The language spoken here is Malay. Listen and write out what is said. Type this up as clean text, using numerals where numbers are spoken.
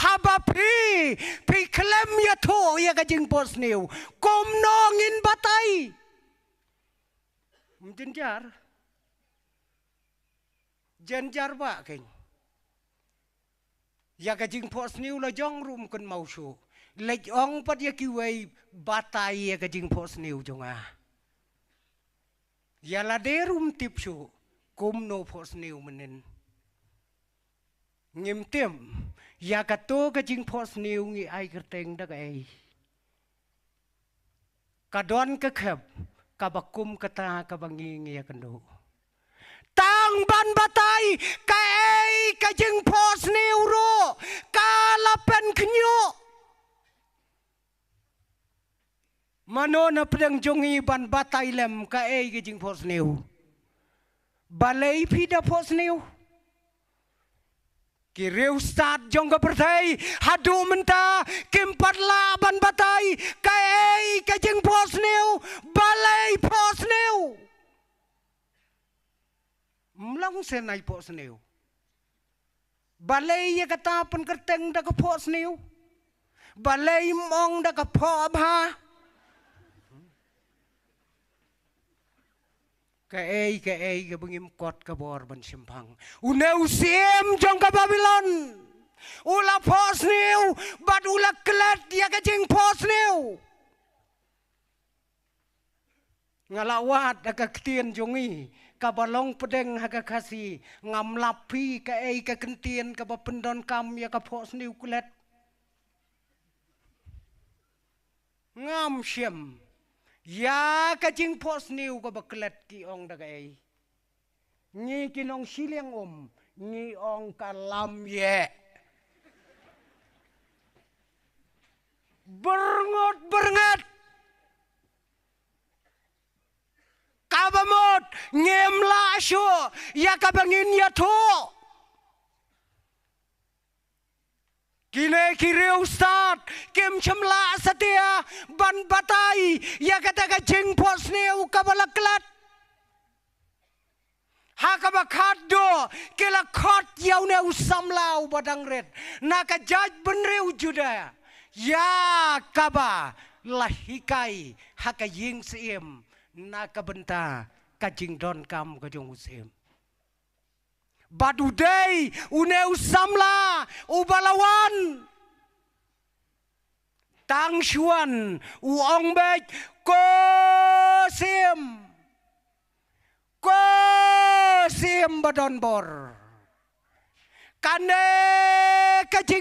haba pi klem ya tho ya ka jing pos niu kom nongin batai jenjar ba ken ya ka jing pos niu la jong rum kun mau shu lej ong pat ya ki wei batai ya ka jing pos niu jonga ya la de rum tip shu kom no pos niu menen ngim tem ya ka to ka jing pos niu ngi ai ka teng da ai ka don ka khap ka bakum ka ta ka bangi ngi ya kan do tang ban batai ka ai ka jing pos niu ro ka la pen knyo mano na pedang jongi ban batai lem ka ai ka jing pos niu balai pi da pos niu ki reu start jong ka perthai hadu menta kimpat la ban batai ka ai ka jing pos niu balai pos niu mlang se nai pos niu balai ya kata pen kerteng da ka pos niu balai mong da ka pho bha ka ai ka bengim kot ka bor ban simpang uneu sim jong ka Babylon ula pos niu bat ula klet ya ka jing pos niu ngalawat da ka ktien jongi ka balong pedeng ha ka kasi ngam lapi ka ai ka kentien ka pendon kam ya ka pos niu klet ngam siem ya ka jing pos niu ka baklet ki ong da ai ngi kinong siliang ngi ong ka lam ye berngot kabamot ngem la sho ya ka bangin ya tho kine kireu start kem chamla satia ban batai ya kata ka jing pos niu ka balaklat ha ka ba khat do kela khot yau ne usamlau badang red na ka jaj benreu juda ya ka ba lahikai ha ka ying siem na ka benta ka jing don kam ka jong siem badudai uneu samla ubalawan tang shuan uong bek ko sim badon bor kane ka